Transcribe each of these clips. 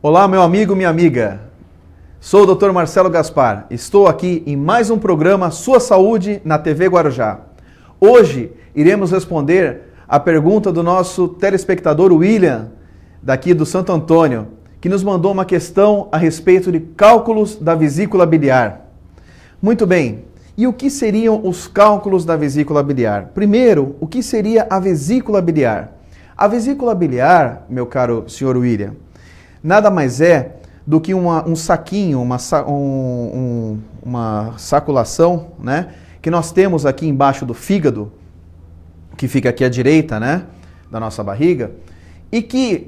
Olá, meu amigo, minha amiga. Sou o Dr. Marcelo Gaspar. Estou aqui em mais um programa Sua Saúde na TV Guarujá. Hoje iremos responder a pergunta do nosso telespectador William, daqui do Santo Antônio, que nos mandou uma questão a respeito de cálculos da vesícula biliar. Muito bem. E o que seriam os cálculos da vesícula biliar? Primeiro, o que seria a vesícula biliar? A vesícula biliar, meu caro senhor William, nada mais é do que um saquinho, uma saculação, né, que nós temos aqui embaixo do fígado, que fica aqui à direita, né, da nossa barriga, e que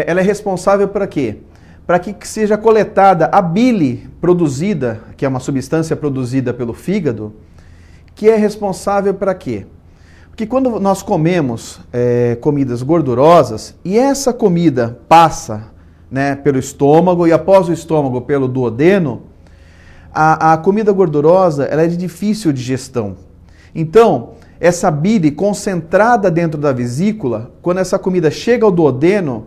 ela é responsável para quê? Para que seja coletada a bile produzida, que é uma substância produzida pelo fígado, que é responsável para quê? Porque quando nós comemos comidas gordurosas e essa comida passa, né, pelo estômago e após o estômago pelo duodeno, a comida gordurosa ela é de difícil digestão. Então, essa bile concentrada dentro da vesícula, quando essa comida chega ao duodeno,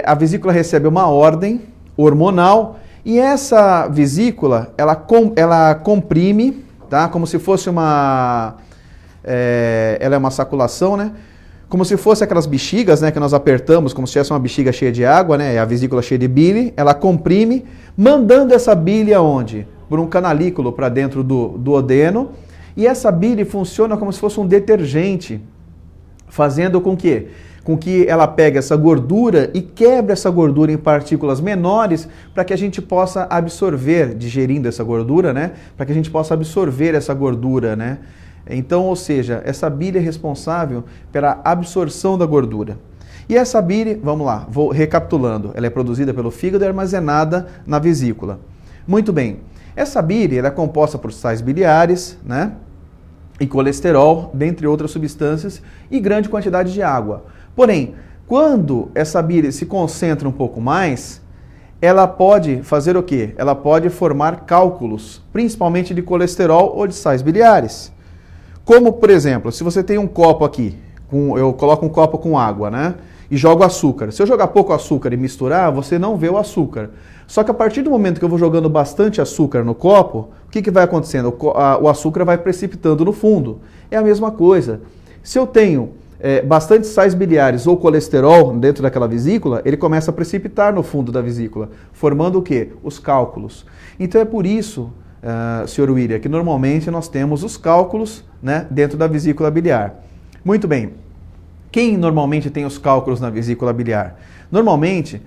a vesícula recebe uma ordem hormonal e essa vesícula ela comprime, tá? Como se fosse ela é uma saculação, né? Como se fosse aquelas bexigas, né, que nós apertamos, como se tivesse uma bexiga cheia de água, né, a vesícula cheia de bile, ela comprime, mandando essa bile aonde? Por um canalículo para dentro do duodeno, e essa bile funciona como se fosse um detergente, fazendo com que ela pegue essa gordura e quebre essa gordura em partículas menores para que a gente possa absorver, digerindo essa gordura, né, para que a gente possa absorver essa gordura, né. Então, ou seja, essa bile é responsável pela absorção da gordura. E essa bile, vamos lá, vou recapitulando, ela é produzida pelo fígado e armazenada na vesícula. Muito bem, essa bile ela é composta por sais biliares, né, e colesterol, dentre outras substâncias, e grande quantidade de água. Porém, quando essa bile se concentra um pouco mais, ela pode fazer o quê? Ela pode formar cálculos, principalmente de colesterol ou de sais biliares. Como, por exemplo, se você tem um copo aqui, eu coloco um copo com água, né? E jogo açúcar. Se eu jogar pouco açúcar e misturar, você não vê o açúcar. Só que a partir do momento que eu vou jogando bastante açúcar no copo, o que vai acontecendo? O açúcar vai precipitando no fundo. É a mesma coisa. Se eu tenho bastante sais biliares ou colesterol dentro daquela vesícula, ele começa a precipitar no fundo da vesícula, formando o quê? Os cálculos. Então é por isso, senhor William, que normalmente nós temos os cálculos, né, dentro da vesícula biliar. Muito bem. Quem normalmente tem os cálculos na vesícula biliar? Normalmente,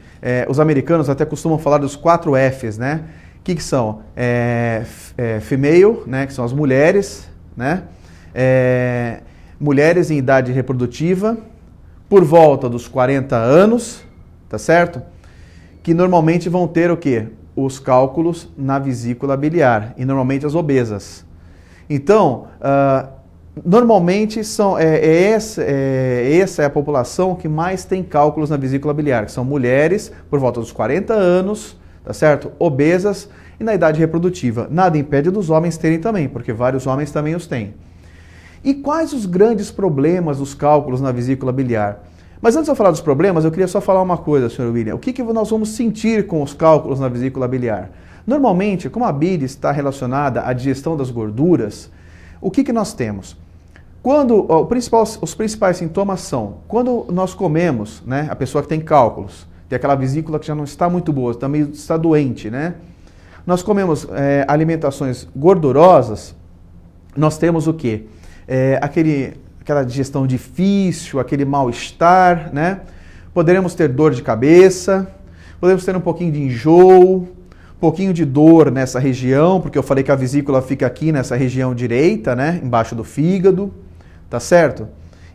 os americanos até costumam falar dos 4 Fs, né? Que são? Female, né, que são as mulheres, né? Mulheres em idade reprodutiva, por volta dos 40 anos, tá certo? Que normalmente vão ter o quê? Os cálculos na vesícula biliar, e normalmente as obesas. Então, normalmente essa é a população que mais tem cálculos na vesícula biliar, que são mulheres por volta dos 40 anos, tá certo? Obesas e na idade reprodutiva. Nada impede dos homens terem também, porque vários homens também os têm. E quais os grandes problemas dos cálculos na vesícula biliar? Mas antes de eu falar dos problemas, eu queria só falar uma coisa, senhor William. O que nós vamos sentir com os cálculos na vesícula biliar? Normalmente, como a bile está relacionada à digestão das gorduras, o que nós temos? Os principais sintomas são, quando nós comemos, né, a pessoa que tem cálculos, tem aquela vesícula que já não está muito boa, também está doente, né? Nós comemos alimentações gordurosas, nós temos o quê? Aquela digestão difícil, aquele mal-estar, né? Poderemos ter dor de cabeça, podemos ter um pouquinho de enjoo, um pouquinho de dor nessa região, porque eu falei que a vesícula fica aqui nessa região direita, né? Embaixo do fígado, tá certo?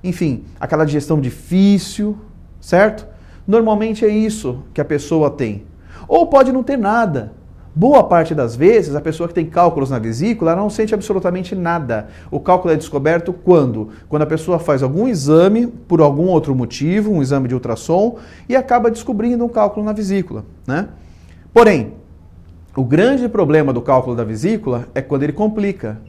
Enfim, aquela digestão difícil, certo? Normalmente é isso que a pessoa tem. Ou pode não ter nada. Boa parte das vezes, a pessoa que tem cálculos na vesícula, ela não sente absolutamente nada. O cálculo é descoberto quando? Quando a pessoa faz algum exame, por algum outro motivo, um exame de ultrassom, e acaba descobrindo um cálculo na vesícula, né? Porém, o grande problema do cálculo da vesícula é quando ele complica.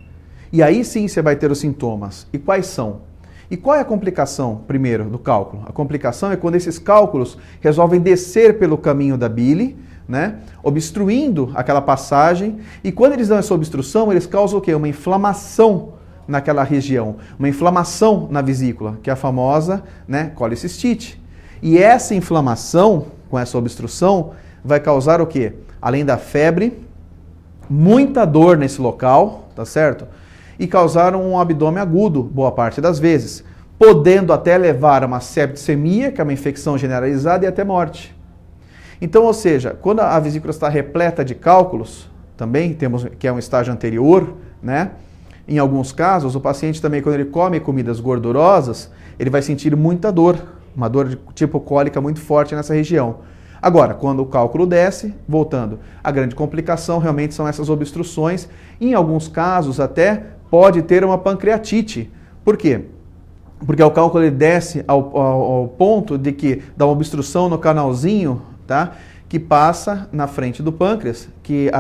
E aí sim você vai ter os sintomas. E quais são? E qual é a complicação, primeiro, do cálculo? A complicação é quando esses cálculos resolvem descer pelo caminho da bile, né, obstruindo aquela passagem, e quando eles dão essa obstrução, eles causam o quê? Uma inflamação naquela região, uma inflamação na vesícula, que é a famosa, né, colicistite. E essa inflamação, com essa obstrução, vai causar o quê? Além da febre, muita dor nesse local, tá certo? E causar um abdômen agudo, boa parte das vezes, podendo até levar a uma septicemia, que é uma infecção generalizada, e até morte. Então, ou seja, quando a vesícula está repleta de cálculos, também temos que é um estágio anterior, né? Em alguns casos, o paciente também, quando ele come comidas gordurosas, ele vai sentir muita dor, uma dor de tipo cólica muito forte nessa região. Agora, quando o cálculo desce, voltando, a grande complicação realmente são essas obstruções. Em alguns casos, até pode ter uma pancreatite. Por quê? Porque o cálculo ele desce ao ponto de que dá uma obstrução no canalzinho, tá? Que passa na frente do pâncreas, que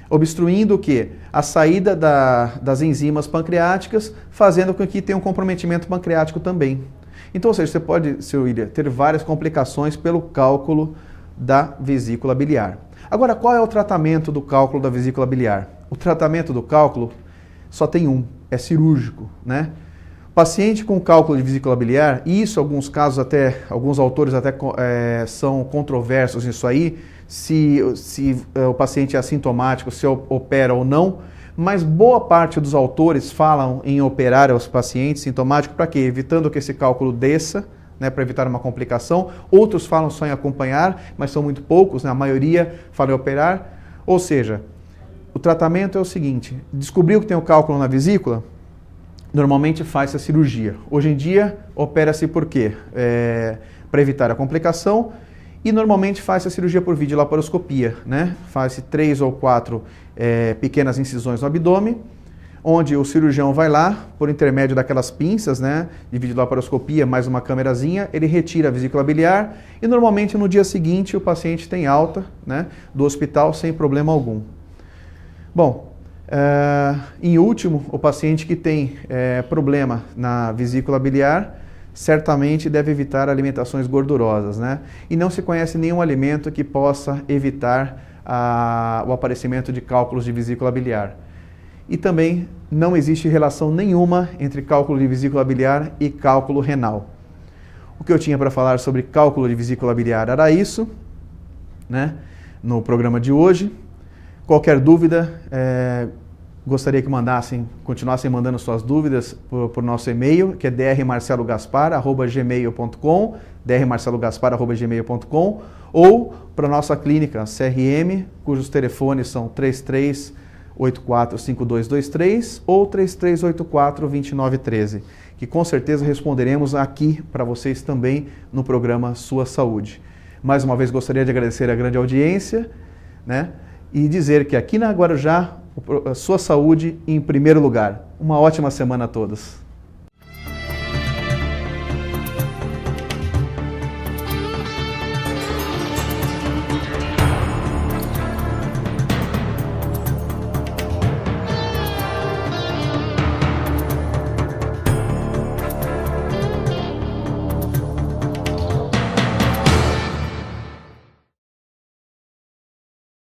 obstruindo o quê? A saída das enzimas pancreáticas, fazendo com que tenha um comprometimento pancreático também. Então, ou seja, você pode, seu William, ter várias complicações pelo cálculo da vesícula biliar. Agora, qual é o tratamento do cálculo da vesícula biliar? O tratamento do cálculo só tem um, é cirúrgico, né? Paciente com cálculo de vesícula biliar, e isso alguns casos até, alguns autores até são controversos nisso aí, se o paciente é assintomático, se opera ou não, mas boa parte dos autores falam em operar os pacientes sintomáticos para quê? Evitando que esse cálculo desça, né, para evitar uma complicação. Outros falam só em acompanhar, mas são muito poucos, né? A maioria fala em operar. Ou seja, o tratamento é o seguinte, descobriu que tem um cálculo na vesícula, normalmente faz a cirurgia. Hoje em dia, opera-se por quê? Para evitar a complicação, e normalmente faz a cirurgia por videolaparoscopia, né? Faz-se 3 ou 4 pequenas incisões no abdômen, onde o cirurgião vai lá, por intermédio daquelas pinças, né, de videolaparoscopia, mais uma câmerazinha, ele retira a vesícula biliar e normalmente no dia seguinte o paciente tem alta, né, do hospital sem problema algum. Bom, em último, o paciente que tem problema na vesícula biliar, certamente deve evitar alimentações gordurosas, né? E não se conhece nenhum alimento que possa evitar o aparecimento de cálculos de vesícula biliar. E também não existe relação nenhuma entre cálculo de vesícula biliar e cálculo renal. O que eu tinha para falar sobre cálculo de vesícula biliar era isso, né? No programa de hoje. Qualquer dúvida, gostaria que continuassem mandando suas dúvidas por nosso e-mail, que é drmarcelogaspar@gmail.com, drmarcelogaspar@gmail.com, ou para a nossa clínica CRM, cujos telefones são 3384-5223 ou 3384-2913, que com certeza responderemos aqui para vocês também no programa Sua Saúde. Mais uma vez gostaria de agradecer a grande audiência, né? E dizer que aqui na Guarujá, a sua saúde em primeiro lugar. Uma ótima semana a todos.